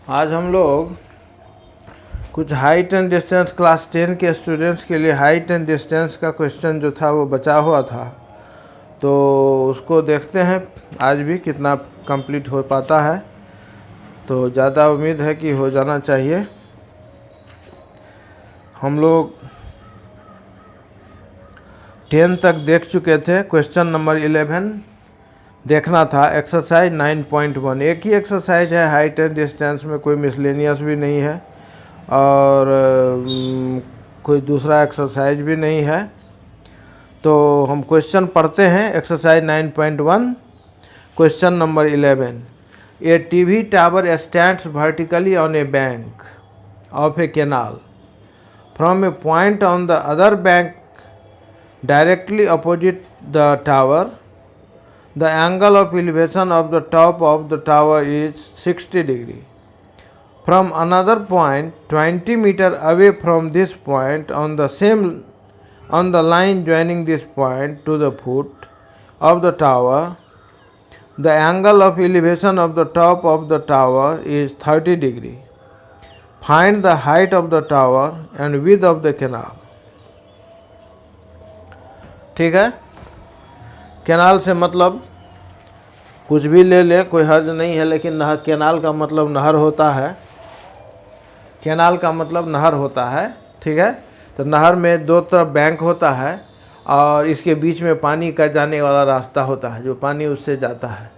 आज हम लोग कुछ हाइट एंड डिस्टेंस क्लास 10 के स्टूडेंट्स के लिए हाइट एंड डिस्टेंस का क्वेश्चन जो था वो बचा हुआ था, तो उसको देखते हैं आज भी कितना कंप्लीट हो पाता है। तो ज़्यादा उम्मीद है कि हो जाना चाहिए। हम लोग 10 तक देख चुके थे। क्वेश्चन नंबर 11 देखना था। एक्सरसाइज 9.1 एक ही एक्सरसाइज है, हाइट एंड डिस्टेंस में कोई मिसलेनियस भी नहीं है और कोई दूसरा एक्सरसाइज भी नहीं है। तो हम क्वेश्चन पढ़ते हैं। Exercise 9.1 question number 11। A TV tower stands vertically on A bank of A canal from A point on the other bank directly opposite the tower. The angle of elevation of the top of the tower is 60 degree. From another point 20 meter away from this point on the line joining this point to the foot of the tower, the angle of elevation of the top of the tower is 30 degree. Find the height of the tower and width of the canal. ठीक है। Canal से मतलब कुछ भी ले ले, कोई हर्ज नहीं है, लेकिन नहर, कैनाल का मतलब नहर होता है। कैनाल का मतलब नहर होता है, ठीक है। तो नहर में दो तरफ बैंक होता है और इसके बीच में पानी का जाने वाला रास्ता होता है, जो पानी उससे जाता है।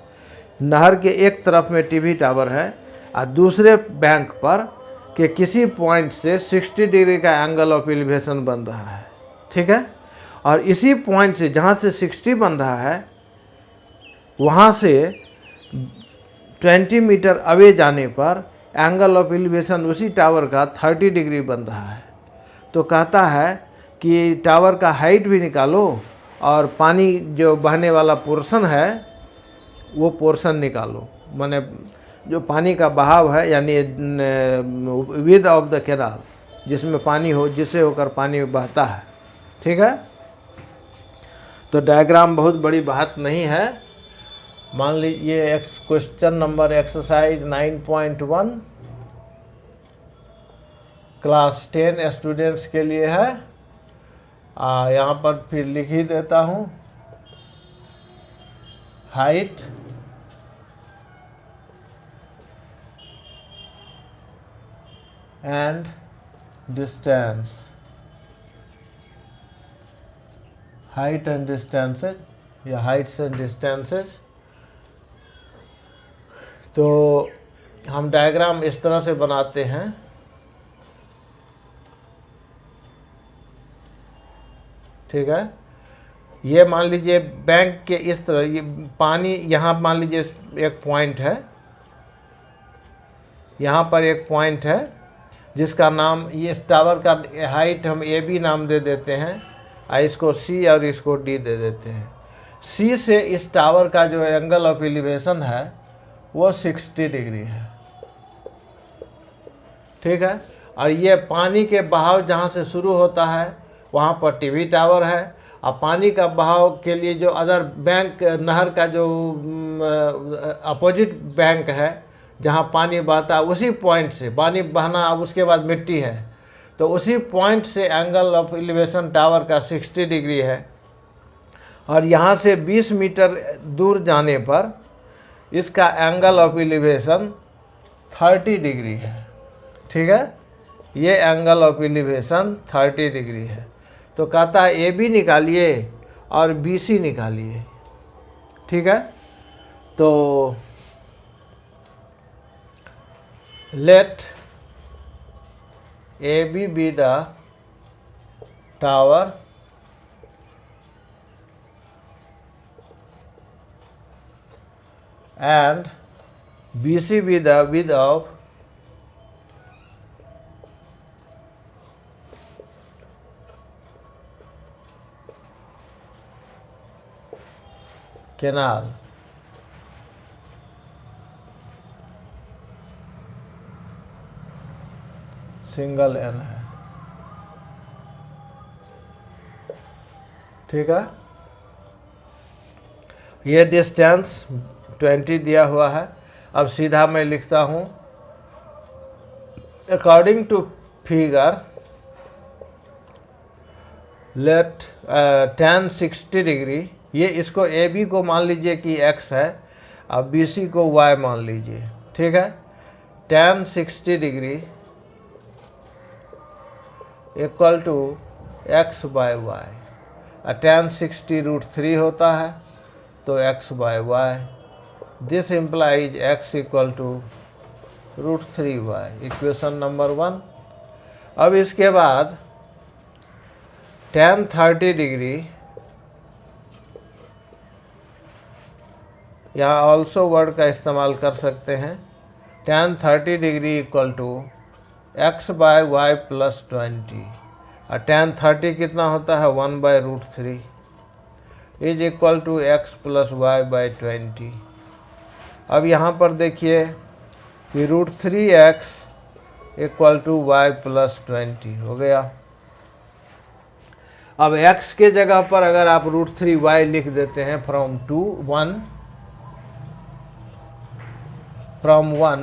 नहर के एक तरफ में टीवी टावर है और दूसरे बैंक पर के किसी पॉइंट से 60 डिग्री का एंगल ऑफ एलिवेशन बन रहा है, ठीक है। और इसी पॉइंट से जहाँ से 60 बन रहा है वहाँ से 20 मीटर अवे जाने पर एंगल ऑफ एलिवेशन उसी टावर का 30 डिग्री बन रहा है। तो कहता है कि टावर का हाइट भी निकालो और पानी जो बहने वाला पोर्शन है वो पोर्शन निकालो, माने जो पानी का बहाव है, यानी विड्थ ऑफ द कैनाल, जिसमें पानी हो, जिससे होकर पानी बहता है, ठीक है। तो डायग्राम बहुत बड़ी बात नहीं है। मान लीजिए question number exercise 9.1 class 10 students के लिए है। यहाँ पर फिर लिख ही देता हूँ। Height and distance, height and distances या हाइट्स एंड डिस्टेंसेज। तो हम डायग्राम इस तरह से बनाते हैं। ठीक है। ये मान लीजिए बैंक के इस तरह, ये पानी यहाँ मान लीजिए एक पॉइंट है, यहाँ पर एक पॉइंट है जिसका नाम, ये इस टावर का हाइट हम ए बी नाम दे देते हैं, इसको सी और इसको डी दे देते हैं। सी से इस टावर का जो एंगल ऑफ एलिवेशन है वो 60 डिग्री है, ठीक है। और ये पानी के बहाव जहाँ से शुरू होता है वहाँ पर टीवी टावर है, और पानी का बहाव के लिए जो अदर बैंक, नहर का जो अपोजिट बैंक है जहाँ पानी बहता है, उसी पॉइंट से पानी बहना, अब उसके बाद मिट्टी है, तो उसी पॉइंट से एंगल ऑफ एलिवेशन टावर का 60 डिग्री है। और यहाँ से 20 मीटर दूर जाने पर इसका एंगल ऑफ एलिवेशन 30 डिग्री है, ठीक है। ये एंगल ऑफ एलिवेशन 30 डिग्री है। तो कहता है ए बी निकालिए और बी सी निकालिए, ठीक है। तो late AB be the tower and BC be the width of canal. Single N है, ठीक है। ये डिस्टेंस 20 दिया हुआ है अब सीधा मैं लिखता हूँ, according to figure let tan 60 degree, ये इसको ए बी को मान लीजिए कि x है, अब बी सी को y मान लीजिए, ठीक है। tan 60 degree equal to x by Y, tan 60 √3 होता है तो x by Y, this implies x equal to √3y, equation number 1। अब इसके बाद tan 30 डिग्री, यहाँ ऑल्सो वर्ड का इस्तेमाल कर सकते हैं, tan 30 degree equal to x by Y plus 20, और tan 30 कितना होता है 1 by √3 is equal to x plus Y by 20। अब यहाँ पर देखिए कि √3x equal to Y plus 20 हो गया। अब x के जगह पर अगर आप √3y लिख देते हैं from 1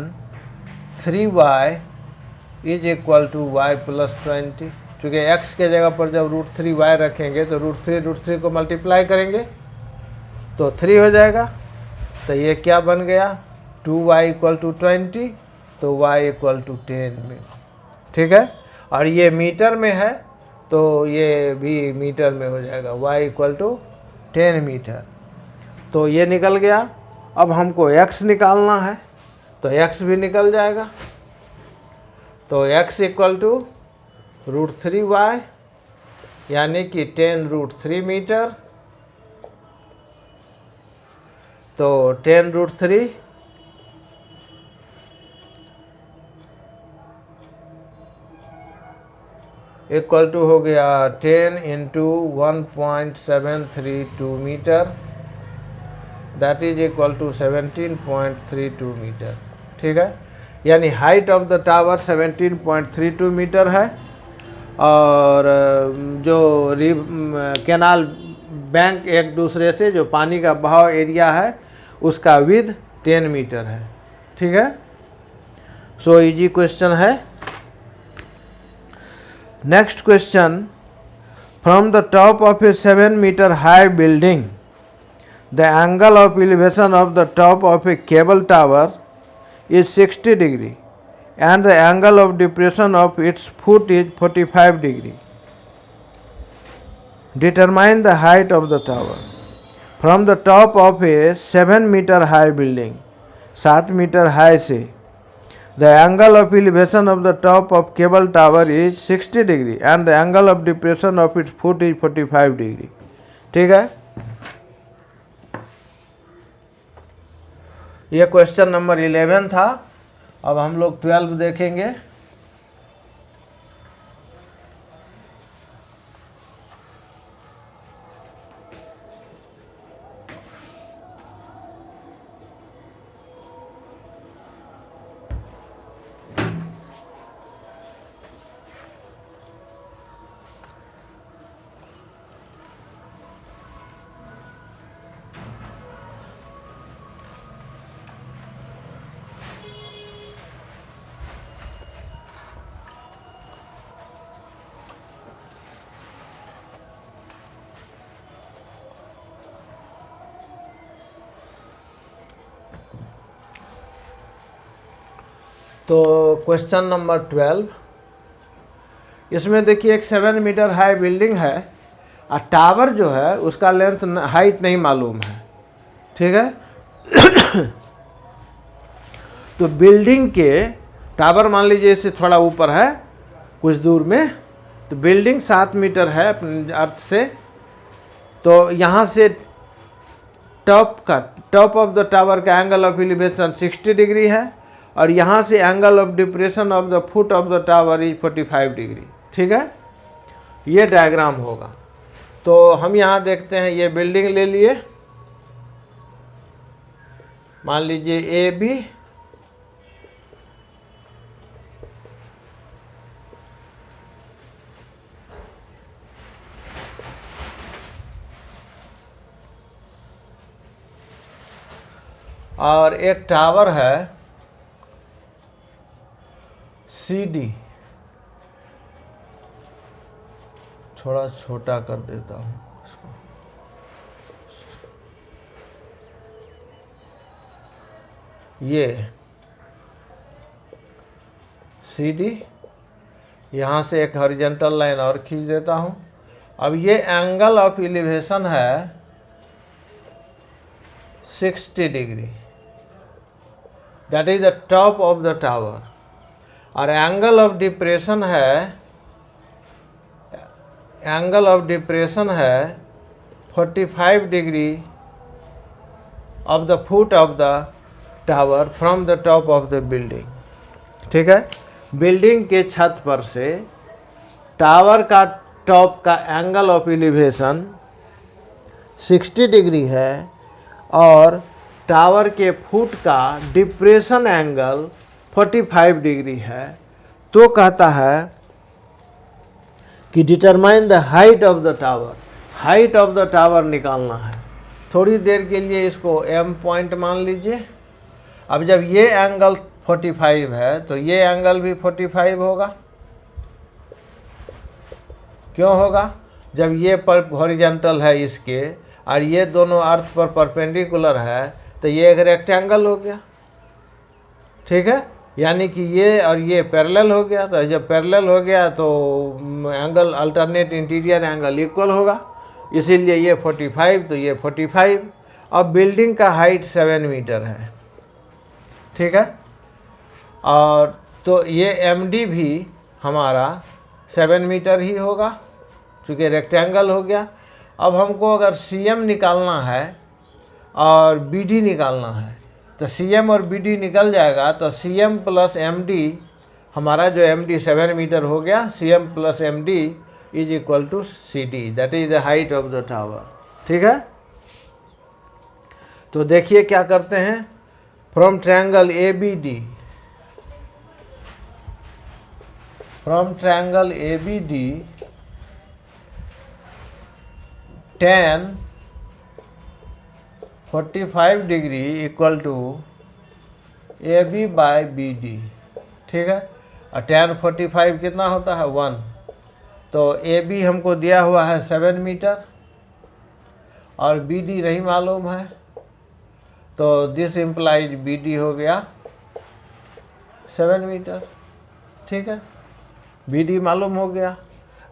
3y is equal to Y plus 20, चूँकि x के जगह पर जब √3y रखेंगे तो √3 को मल्टीप्लाई करेंगे तो 3 हो जाएगा, तो ये क्या बन गया 2y इक्वल टू 20, तो y इक्वल टू 10 में, ठीक है। और ये मीटर में है तो ये भी मीटर में हो जाएगा, y इक्वल टू 10 मीटर, तो ये निकल गया। अब हमको x निकालना है तो x भी निकल जाएगा, तो x इक्वल टू √3y यानी कि 10√3 मीटर, तो 10√3 इक्वल टू हो गया 10 into 1.732 metre, that is equal to 17.32 metre, ठीक है। यानी height of the tower 17.32 metre है, और जो कैनाल बैंक एक दूसरे से जो पानी का बहाव एरिया है उसका विड्थ 10 मीटर है, ठीक है। सो इजी क्वेश्चन है। Next question, from the top of a 7 metre high building the angle of elevation of the top of a cable tower is 60 degree and the angle of depression of its foot is 45 degree. Determine the height of the tower. From the top of a 7 meter high building, 7 metre high से, the angle of elevation of the top of cable tower is 60 degree and the angle of depression of its foot is 45 degree. ठीक है, ये question number 11 था। अब हम लोग 12 देखेंगे। तो क्वेश्चन नंबर 12, इसमें देखिए एक 7 मीटर हाई बिल्डिंग है और टावर जो है उसका लेंथ हाइट नहीं मालूम है, ठीक है। तो बिल्डिंग के टावर मान लीजिए इससे थोड़ा ऊपर है कुछ दूर में, तो बिल्डिंग 7 मीटर है अपने अर्थ से, तो यहाँ से टॉप ऑफ द टावर का एंगल ऑफ एलिवेशन 60 डिग्री है और यहाँ से angle of depression of the foot of the tower is 45 degree, ठीक है। ये डायग्राम होगा। तो हम यहाँ देखते हैं, ये बिल्डिंग ले लिए, मान लीजिए ए बी, और एक टावर है CD, थोड़ा छोटा कर देता हूँ इसको, ये CD, यहाँ से एक हॉरिजॉन्टल लाइन और खींच देता हूँ। अब ये एंगल ऑफ एलिवेशन है 60 degree, that is the top of the tower, और एंगल ऑफ डिप्रेशन है 45 degree of the foot of the tower from the top of the building. ठीक है, बिल्डिंग के छत पर से टावर का टॉप का एंगल ऑफ एलिवेशन 60 डिग्री है और टावर के फुट का डिप्रेशन एंगल 45 डिग्री है। तो कहता है कि determine the height of the tower, height of the tower निकालना है। थोड़ी देर के लिए इसको M पॉइंट मान लीजिए। अब जब ये एंगल 45 है तो ये एंगल भी 45 होगा। क्यों होगा? जब ये पर हॉरिजॉन्टल है इसके और ये दोनों अर्थ पर परपेंडिकुलर है तो ये एक रेक्टेंगल हो गया। ठीक है, यानी कि ये और ये पैरेलल हो गया। तो जब पैरेलल हो गया तो angle alternate interior angle equal होगा, इसीलिए ये 45 तो ये 45। अब बिल्डिंग का हाइट 7 मीटर है। ठीक है, और तो ये MD भी हमारा 7 मीटर ही होगा चूँकि रेक्टेंगल हो गया। अब हमको अगर CM निकालना है और BD निकालना है तो CM और BD निकल जाएगा, तो CM प्लस MD, हमारा जो MD 7 मीटर हो गया, CM plus MD is equal to CD, that is the height of the tower. ठीक है, तो देखिए क्या करते हैं। From triangle ABD, from triangle ABD tan 45 degree equal to AB by BD। ठीक है, और tan 45 कितना होता है 1, तो AB हमको दिया हुआ है 7 मीटर और BD नहीं मालूम है, तो दिस इम्प्लाइज BD हो गया 7 मीटर। ठीक है, BD मालूम हो गया।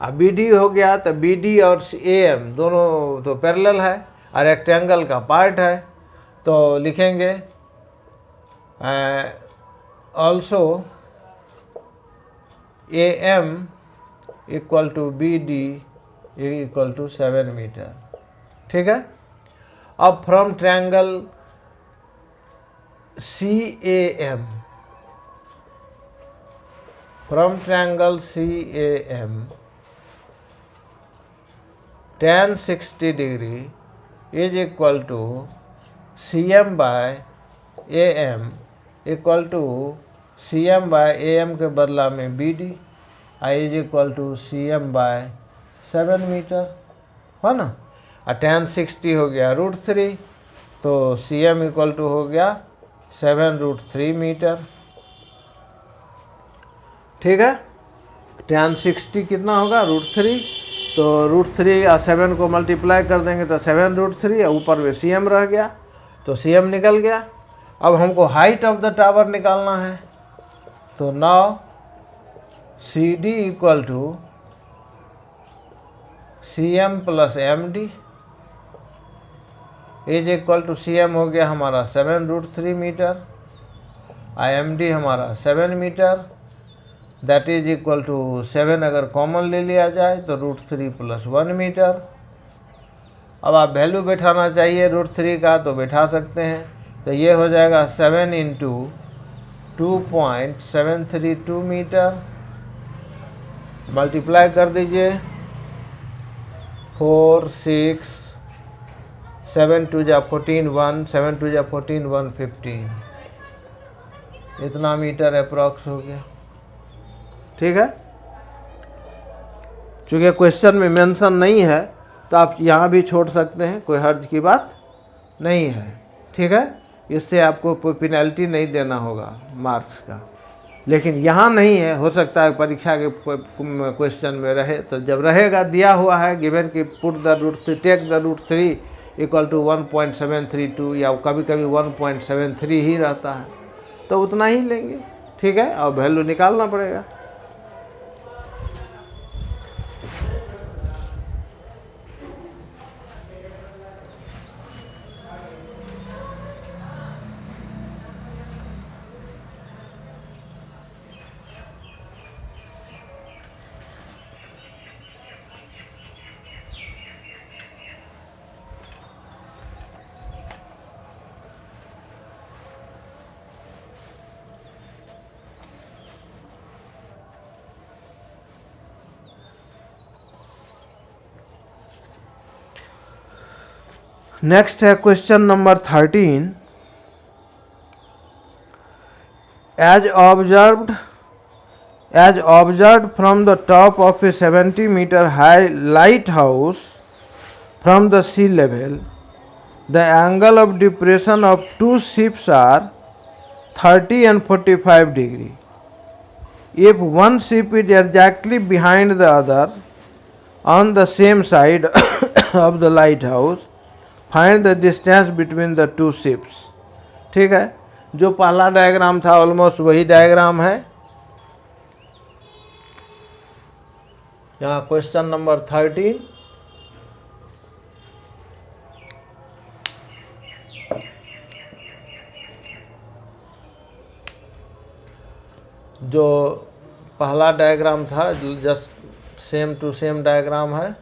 अब BD हो गया तो BD और AM दोनों तो पैरेलल है और रेक्टेंगल का पार्ट है, तो लिखेंगे also AM equal to BD equal to 7 metre. ठीक है, अब from triangle CAM, from triangle CAM tan 60 degree is equal to CM by AM equal to CM by AM के बदला में BD is equal to CM by 7 metre, है ना। और tan 60 हो गया √3, तो CM इक्वल टू हो गया 7√3 मीटर। ठीक है, tan 60 कितना होगा √3, तो √3 और 7 को मल्टीप्लाई कर देंगे तो 7√3, ऊपर में CM रह गया तो CM निकल गया। अब हमको हाइट ऑफ द टावर निकालना है, तो now CD equal to CM plus MD is equal to CM हो गया हमारा 7√3 मीटर और MD हमारा 7 metre, that is equal to 7 अगर कॉमन ले लिया जाए तो √3 प्लस 1 मीटर। अब आप वैल्यू बैठाना चाहिए √3 का तो बैठा सकते हैं, तो ये हो जाएगा 7 इंटू 2.732 मीटर, मल्टीप्लाई कर दीजिए 4 6 7 2 जा 14 1 7 2 जा 14 1 15, इतना मीटर अप्रॉक्स हो गया। ठीक है, चूँकि क्वेश्चन में मेंशन नहीं है तो आप यहाँ भी छोड़ सकते हैं, कोई हर्ज की बात नहीं है। ठीक है, इससे आपको कोई पेनल्टी नहीं देना होगा मार्क्स का। लेकिन यहाँ नहीं है, हो सकता है परीक्षा के क्वेश्चन में रहे, तो जब रहेगा दिया हुआ है गिवन कि put the root 3 take the root 3 equal to 1.732 या कभी कभी 1.73 ही रहता है, तो उतना ही लेंगे, ठीक है, और वैल्यू निकालना पड़ेगा। नेक्स्ट है question number 13। As observed from the top of a 70 metre high lighthouse from the sea level, the angle of depression of two ships are 30 and 45 degree. If one ship is exactly behind the other on the same side of the lighthouse, find the distance between the two ships. ठीक है, जो पहला diagram था almost वही diagram है। यहाँ question number 13, जो पहला डायग्राम था just same to same diagram है।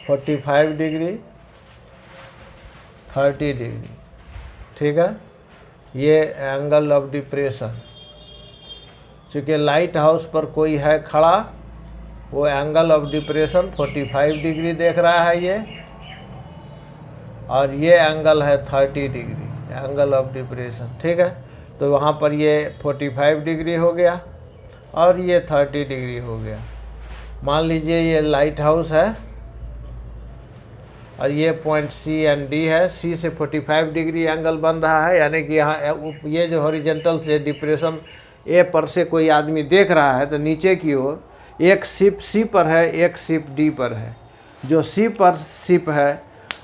45 डिग्री 30 डिग्री, ठीक है, ये एंगल ऑफ डिप्रेशन। चूँकि लाइट हाउस पर कोई है खड़ा, वो एंगल ऑफ डिप्रेशन 45 डिग्री देख रहा है ये, और ये एंगल है 30 डिग्री, एंगल ऑफ डिप्रेशन, ठीक है। तो वहाँ पर ये 45 डिग्री हो गया और ये 30 डिग्री हो गया। मान लीजिए ये लाइट हाउस है और ये पॉइंट सी एंड डी है। सी से 45 डिग्री एंगल बन रहा है, यानी कि यहाँ ये जो हॉरिजेंटल से डिप्रेशन ए पर से कोई आदमी देख रहा है, तो नीचे की ओर एक शिप सी पर है, एक शिप डी पर है। जो सी पर शिप है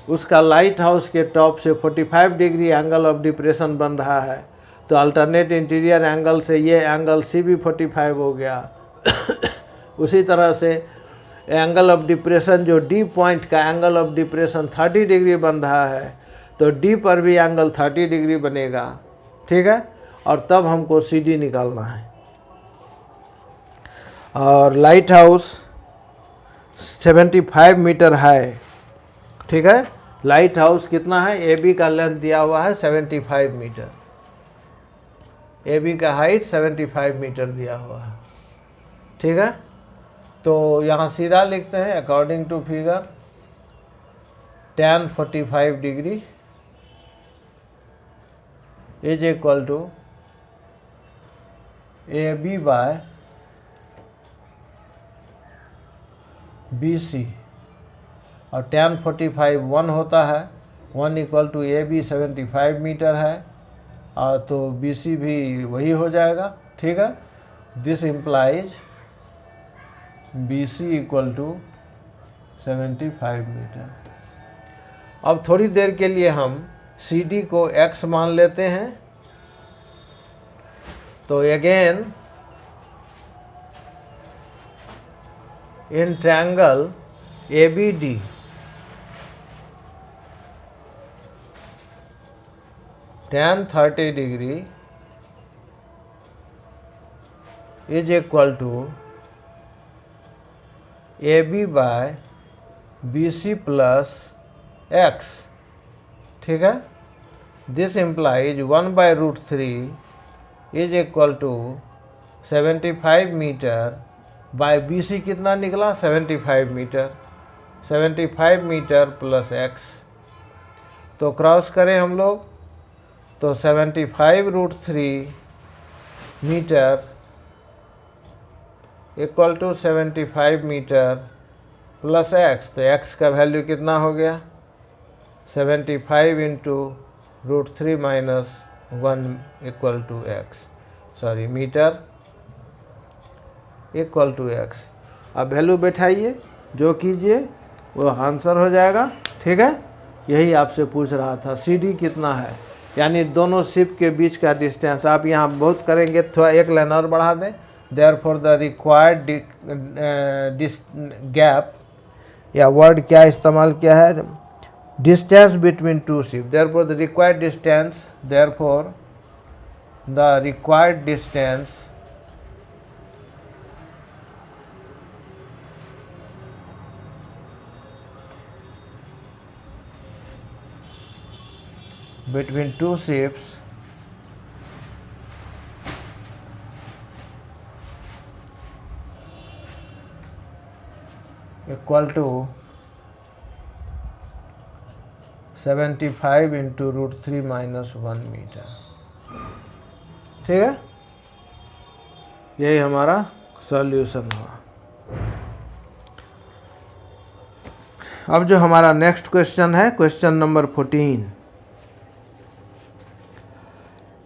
उसका लाइट हाउस के टॉप से 45 डिग्री एंगल ऑफ डिप्रेशन बन रहा है, तो अल्टरनेट इंटीरियर एंगल से ये एंगल सी भी 45 हो गया। उसी तरह से एंगल ऑफ डिप्रेशन जो डी पॉइंट का एंगल ऑफ डिप्रेशन 30 डिग्री बन रहा है, तो डी पर भी एंगल 30 डिग्री बनेगा, ठीक है। और तब हमको सी डी निकालना है। और लाइट हाउस 75 मीटर है, ठीक है। लाइट हाउस कितना है, ए बी का लेंथ दिया हुआ है 75 मीटर, ए बी का हाइट 75 मीटर दिया हुआ है, ठीक है। तो यहाँ सीधा लिखते हैं according to figure tan 45 degree is equal to A B by B C, और tan 45 1 होता है, 1 equal to A B 75 metre है, और तो बी सी भी वही हो जाएगा, ठीक है। This implies B C equal to 75 metre. अब थोड़ी देर के लिए हम सी डी को x मान लेते हैं। तो again in triangle A B D tan 30 degree is equal to A B by B C plus X, ठीक है। This implies 1/√3 is equal to 75 metre by B C कितना निकला 75 मीटर, 75 मीटर प्लस एक्स। तो cross करें हम लोग, तो 75√3 metre equal to 75 metre plus X. तो एक्स का वैल्यू कितना हो गया 75 into √3 minus 1 equal to X, sorry metre equal to X. अब वैल्यू बैठाइए, जो कीजिए वो आंसर हो जाएगा। ठीक है, यही आपसे पूछ रहा था। CD कितना है, यानी दोनों शिप के बीच का डिस्टेंस। आप यहाँ बहुत करेंगे, थोड़ा एक लाइन और बढ़ा दें। देयरफॉर द रिक्वायर्ड गैप, या वर्ड क्या इस्तेमाल किया है, distance between two ship. Therefore the required distance, therefore the required distance between two ships equal to 75 into √3 minus 1 metre. ठीक है, यही हमारा सॉल्यूशन हुआ। अब जो हमारा नेक्स्ट क्वेश्चन है, question number 14।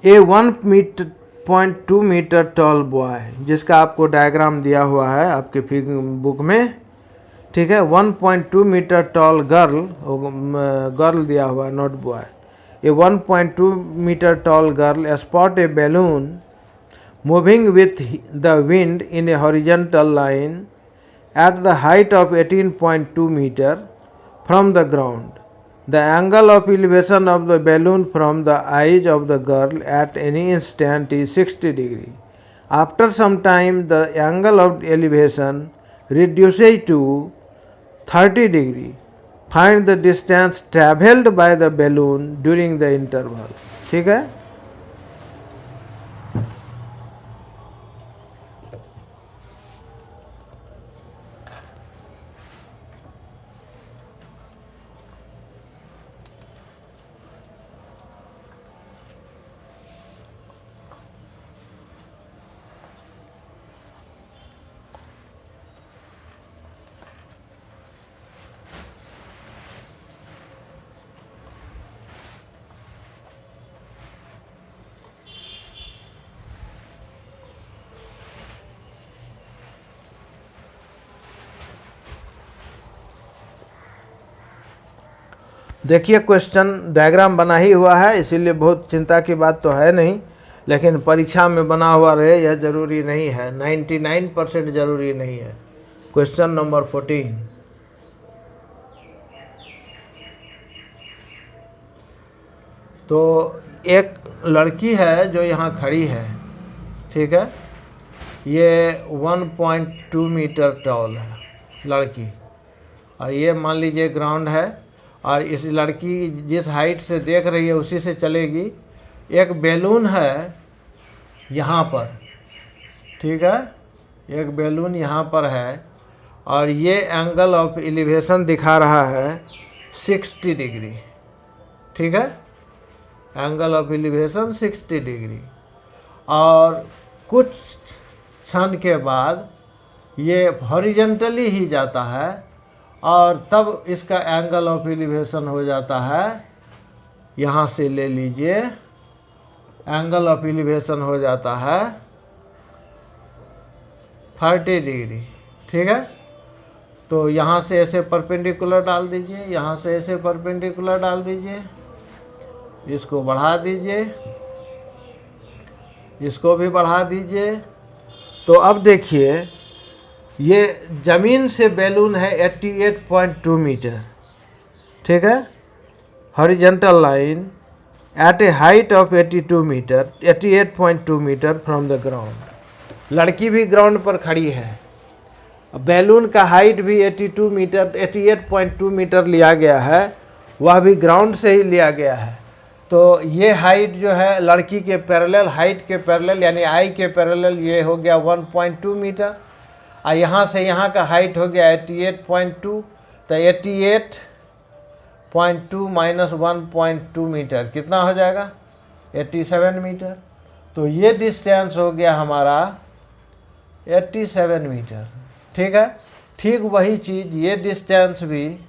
A 1.2 metre tall boy, जिसका आपको डायग्राम दिया हुआ है आपके बुक में। ठीक है, 1.2 मीटर टॉल गर्ल दिया हुआ है, not boy. A 1.2 metre tall girl spot a balloon moving with the wind in a horizontal line at the height of 18.2 metre from the ground. The angle of elevation of the balloon from the eyes of the girl at any instant is 60 degree. After some time, the angle of elevation reduces to 30 degree. Find the distance travelled by the balloon during the interval. ठीक है, देखिए question diagram बना ही हुआ है, इसीलिए बहुत चिंता की बात तो है नहीं, लेकिन परीक्षा में बना हुआ रहे यह ज़रूरी नहीं है, 99% ज़रूरी नहीं है। Question number 14। तो एक लड़की है जो यहाँ खड़ी है, ठीक है, ये 1.2 मीटर टॉल है लड़की, और ये मान लीजिए ग्राउंड है, और इस लड़की जिस हाइट से देख रही है उसी से चलेगी। एक बैलून है यहाँ पर, ठीक है, एक बैलून यहाँ पर है, और ये एंगल ऑफ एलिवेशन दिखा रहा है 60 डिग्री। ठीक है, एंगल ऑफ एलिवेशन 60 डिग्री, और कुछ क्षण के बाद ये हॉरिजॉन्टली ही जाता है, और तब इसका एंगल ऑफ एलिवेशन हो जाता है, यहाँ से ले लीजिए, एंगल ऑफ एलिवेशन हो जाता है 30 डिग्री। ठीक है, तो यहाँ से ऐसे परपेंडिकुलर डाल दीजिए, यहाँ से ऐसे परपेंडिकुलर डाल दीजिए, इसको बढ़ा दीजिए, इसको भी बढ़ा दीजिए। तो अब देखिए, ये ज़मीन से बैलून है 88.2 मीटर, ठीक है, horizontal line at a height of 82 metre, 88.2 metre from the ground. लड़की भी ग्राउंड पर खड़ी है, बैलून का हाइट भी 82 मीटर 88.2 मीटर लिया गया है, वह भी ग्राउंड से ही लिया गया है। तो ये हाइट जो है लड़की के पैरेलल, हाइट के पैरेलल यानी आई के पैरेलल, ये हो गया 1.2 मीटर, और यहाँ से यहाँ का हाइट हो गया 88.2, तो 88.2 माइनस 1.2 मीटर कितना हो जाएगा, 87 मीटर। तो ये डिस्टेंस हो गया हमारा 87 मीटर। ठीक है, ठीक वही चीज़ ये डिस्टेंस भी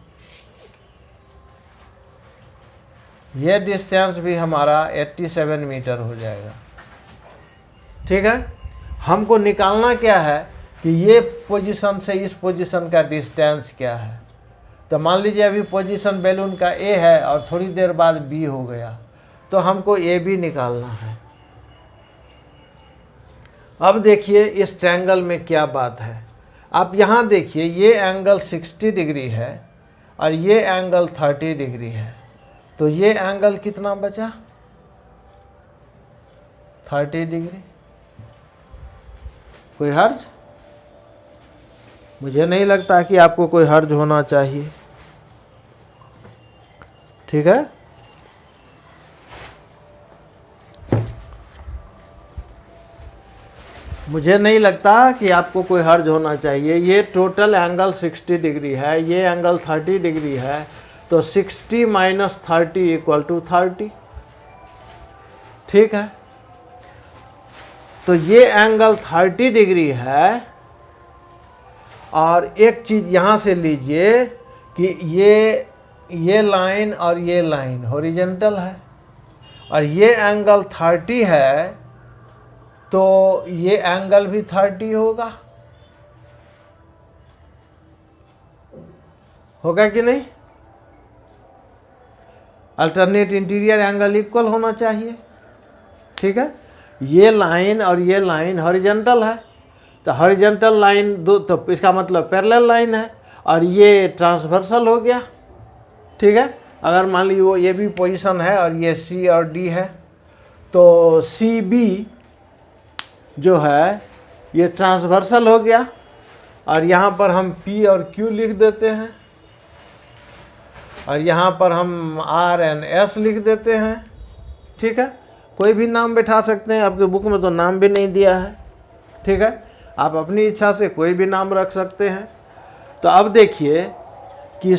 ये डिस्टेंस भी हमारा 87 मीटर हो जाएगा। ठीक है, हमको निकालना क्या है कि ये पोजीशन से इस पोजीशन का डिस्टेंस क्या है। तो मान लीजिए अभी पोजीशन बैलून का ए है और थोड़ी देर बाद बी हो गया, तो हमको ए बी निकालना है। अब देखिए इस ट्रायंगल में क्या बात है। आप यहाँ देखिए, ये एंगल 60 डिग्री है और ये एंगल 30 डिग्री है, तो ये एंगल कितना बचा? 30 डिग्री। कोई हर्ज? मुझे नहीं लगता कि आपको कोई हर्ज होना चाहिए। ठीक है, मुझे नहीं लगता कि आपको कोई हर्ज होना चाहिए। ये टोटल एंगल 60 डिग्री है, ये एंगल 30 डिग्री है, तो 60 माइनस 30 इक्वल टू 30। ठीक है, तो ये एंगल 30 डिग्री है। और एक चीज़ यहाँ से लीजिए कि ये लाइन और ये लाइन हॉरिजॉन्टल है और ये एंगल 30 है, तो ये एंगल भी 30 होगा कि नहीं? अल्टरनेट इंटीरियर एंगल इक्वल होना चाहिए। ठीक है, ये लाइन और ये लाइन हॉरिजॉन्टल है, तो हॉरिजॉन्टल लाइन दो, तो इसका मतलब पैरेलल लाइन है, और ये ट्रांसवर्सल हो गया। ठीक है, अगर मान लीजिए वो ये भी पोजीशन है और ये सी और डी है, तो सी बी जो है ये ट्रांसवर्सल हो गया, और यहाँ पर हम पी और क्यू लिख देते हैं, और यहाँ पर हम आर एंड एस लिख देते हैं। ठीक है, कोई भी नाम बैठा सकते हैं, आपके बुक में तो नाम भी नहीं दिया है। ठीक है, आप अपनी इच्छा से कोई भी नाम रख सकते हैं। तो अब देखिए कि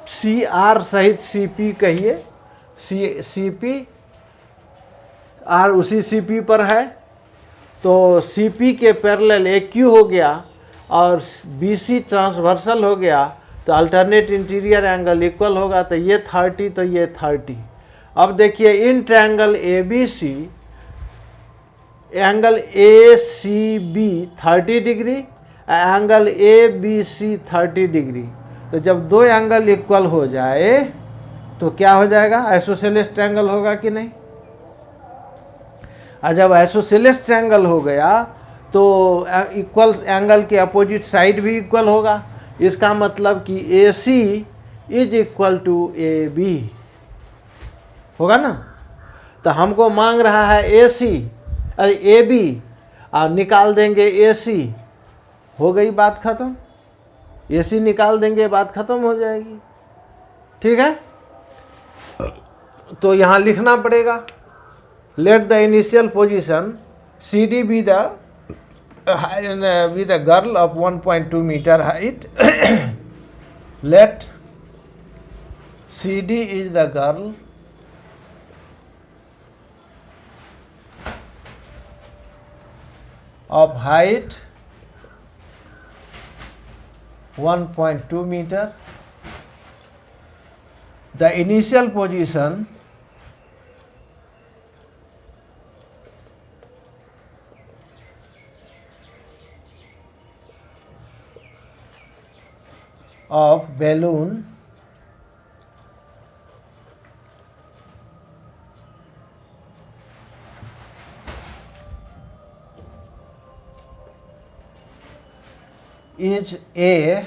सी आर सहित सी पी कहिए, सी पी आर उसी सी पी पर है, तो सी पी के पैरेलल ए क्यू हो गया और बी सी ट्रांसवर्सल हो गया, तो अल्टरनेट इंटीरियर एंगल इक्वल होगा, तो ये 30 तो ये 30। अब देखिए in triangle A B C angle A C B 30 degree, angle A B C 30 degree. तो जब दो एंगल इक्वल हो जाए तो क्या हो जाएगा? आइसोसेलेस ट्रायंगल होगा कि नहीं? और जब आइसोसेलेस ट्रायंगल हो गया तो इक्वल एंगल के अपोजिट साइड भी इक्वल होगा। इसका मतलब कि A C is equal to A B होगा ना। तो हमको मांग रहा है ए सी अरे ए बी, और निकाल देंगे ए सी, हो गई बात खत्म। ए सी निकाल देंगे, बात खत्म हो जाएगी। ठीक है, तो यहाँ लिखना पड़ेगा, let the initial position C D be the girl of 1.2 metre height let C D is the girl of height 1.2 meter. The initial position of balloon is A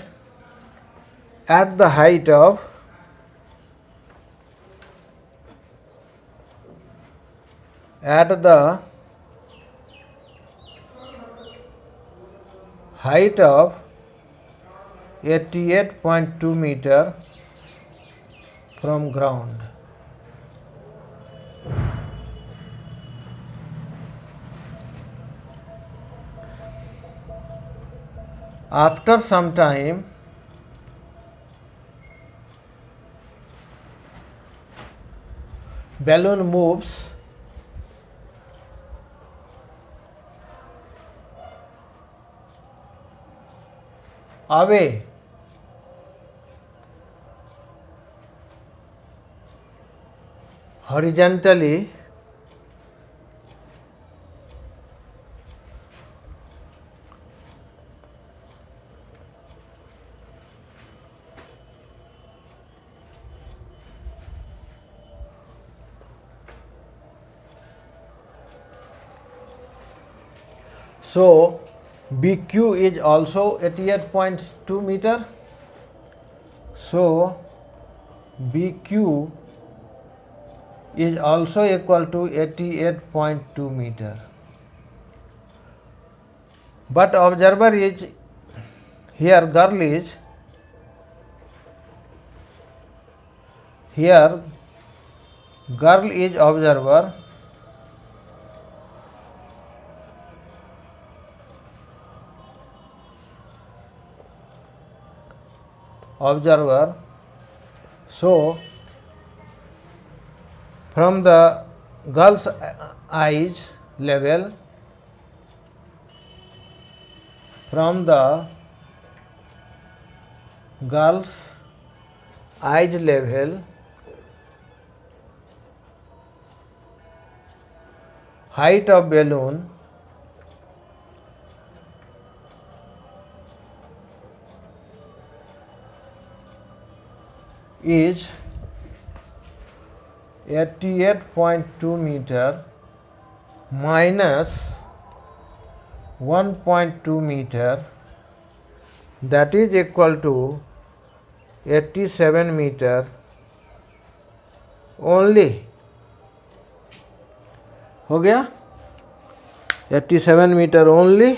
at the height of at the height of 88.2 meter from ground. After some time, balloon moves away horizontally so BQ is also 88.2 meter. So BQ is also equal to 88.2 meter. But observer is here, girl is here, girl is observer. Observer. So from the girl's eyes level, from the girl's eyes level, height of balloon is 88.2 meter minus 1.2 meter, that is equal to 87 meter only. हो गया 87 metre only.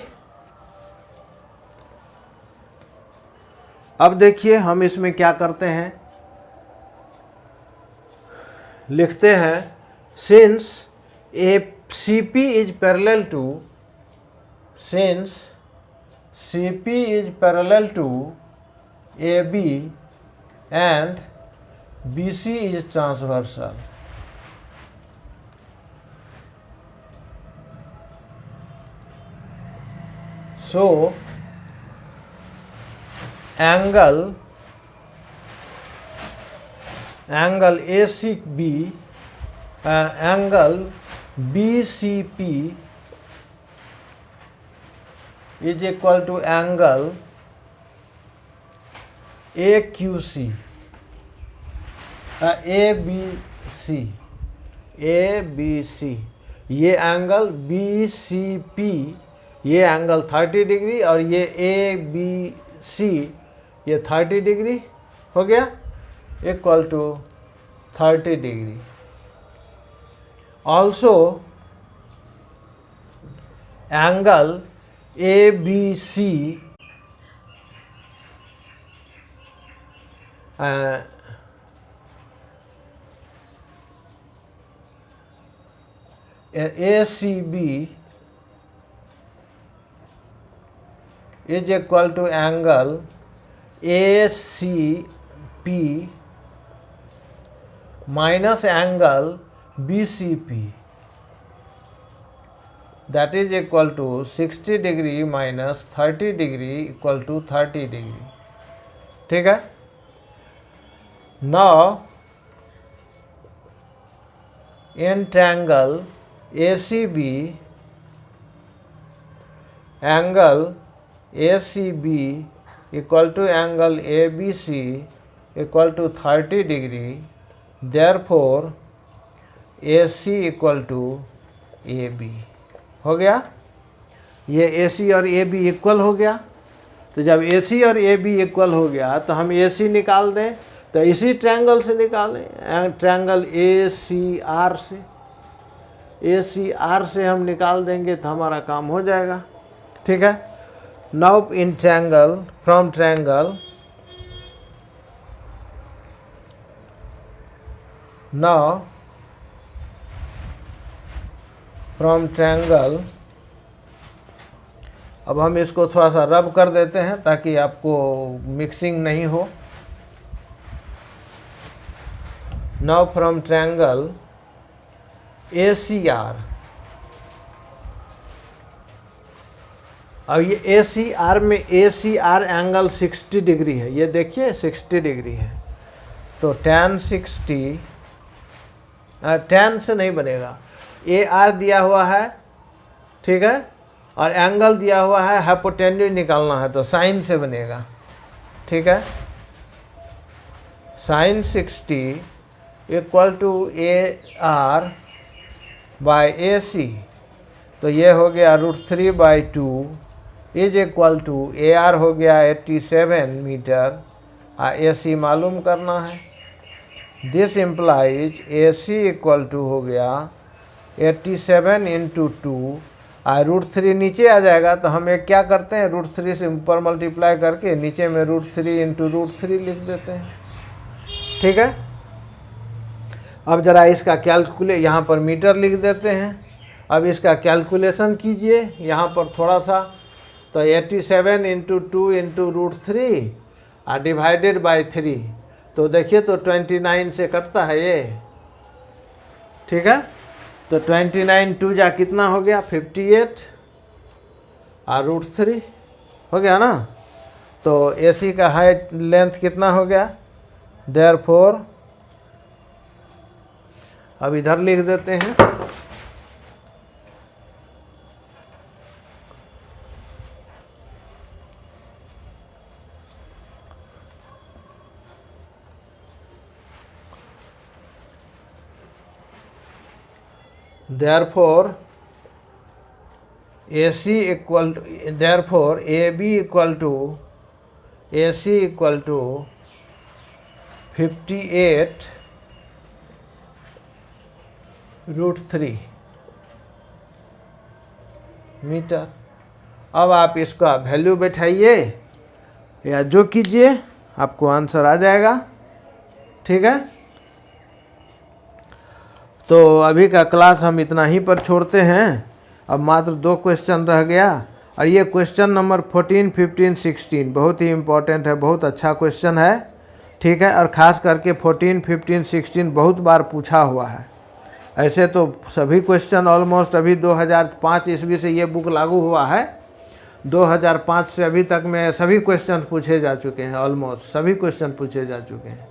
अब देखिए हम इसमें क्या करते हैं, लिखते हैं since A CP is parallel to, since CP is parallel to AB and BC is transversal, so angle ACB angle BCP is equal to angle AQC ABC, ये एंगल BCP, ये एंगल 30 डिग्री और ये ABC ये 30 degree हो गया, equal to 30 degree. Also angle ABC ACB is equal to angle ACP minus angle BCP, that is equal to 60 degree minus 30 degree equal to 30 degree। ठीक है। Now in triangle ACB, angle ACB equal to angle ABC equal to 30 degree, therefore AC equal to AB हो गया। ये AC और AB equal हो गया, तो जब AC और AB इक्वल हो गया तो हम AC निकाल दें, तो इसी ट्रायंगल से निकालें, ट्रायंगल ACR से, ACR से हम निकाल देंगे तो हमारा काम हो जाएगा। ठीक है। Now in triangle, from triangle, now from triangle, अब हम इसको थोड़ा सा रब कर देते हैं ताकि आपको मिक्सिंग नहीं हो। नाउ फ्रॉम ट्रायंगल ACR, अब ये ACR में ACR एंगल 60 डिग्री है, ये देखिए 60 डिग्री है, तो tan 60 tan से नहीं बनेगा। AR दिया हुआ है, ठीक है, और एंगल दिया हुआ है, हाइपोटेन्यूज निकालना है तो साइन से बनेगा, ठीक है। Sine 60 equal to AR by AC, तो ये हो गया √3/2 इज इक्वल टू AR हो गया 87 मीटर, AC मालूम करना है। This implies AC equal to हो गया 87 इंटू 2, √3 नीचे आ जाएगा तो हम एक क्या करते हैं, √3 से ऊपर मल्टीप्लाई करके नीचे में √3 इंटू √3 लिख देते हैं, ठीक है। अब ज़रा इसका यहाँ पर मीटर लिख देते हैं। अब इसका कैलकुलेशन कीजिए यहाँ पर थोड़ा सा, तो 87 इंटू 2 इंटू √3 डिवाइडेड बाई 3, तो देखिए तो 29 से कटता है ये, ठीक है। तो 29 2 जा कितना हो गया 58 और √3 हो गया ना। तो AC का हाइट लेंथ कितना हो गया, देयरफॉर अब इधर लिख देते हैं, therefore AC equal to, therefore AB equal to AC equal to 58 √3 metre. अब आप इसका वैल्यू बैठाइए या जो कीजिए आपको आंसर आ जाएगा, ठीक है। तो अभी का क्लास हम इतना ही पर छोड़ते हैं। अब मात्र 2 क्वेश्चन रह गया, और ये क्वेश्चन नंबर 14, 15, 16 बहुत ही इम्पोर्टेंट है, बहुत अच्छा क्वेश्चन है, ठीक है। और ख़ास करके 14, 15, 16 बहुत बार पूछा हुआ है। ऐसे तो सभी क्वेश्चन ऑलमोस्ट अभी 2005 ईस्वी से ये बुक लागू हुआ है, 2005 से अभी तक में सभी क्वेश्चन पूछे जा चुके हैं, ऑलमोस्ट सभी क्वेश्चन पूछे जा चुके हैं।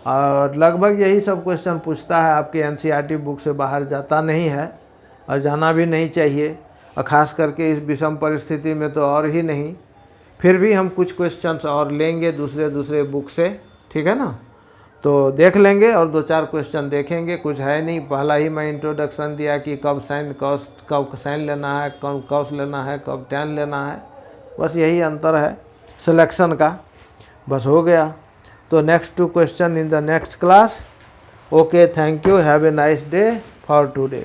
और लगभग यही सब क्वेश्चन पूछता है, आपके NCERT बुक से बाहर जाता नहीं है और जाना भी नहीं चाहिए, और ख़ास करके इस विषम परिस्थिति में तो और ही नहीं। फिर भी हम कुछ क्वेश्चंस और लेंगे दूसरे बुक से, ठीक है ना। तो देख लेंगे और 2-4 क्वेश्चन देखेंगे, कुछ है नहीं। पहला ही मैं इंट्रोडक्शन दिया कि कब साइन कॉस, कब साइन लेना है, कब कॉस लेना है, कब टैन लेना है, बस यही अंतर है सिलेक्शन का, बस हो गया। तो next 2 question in the next class. Okay, thank you, have a nice day for today.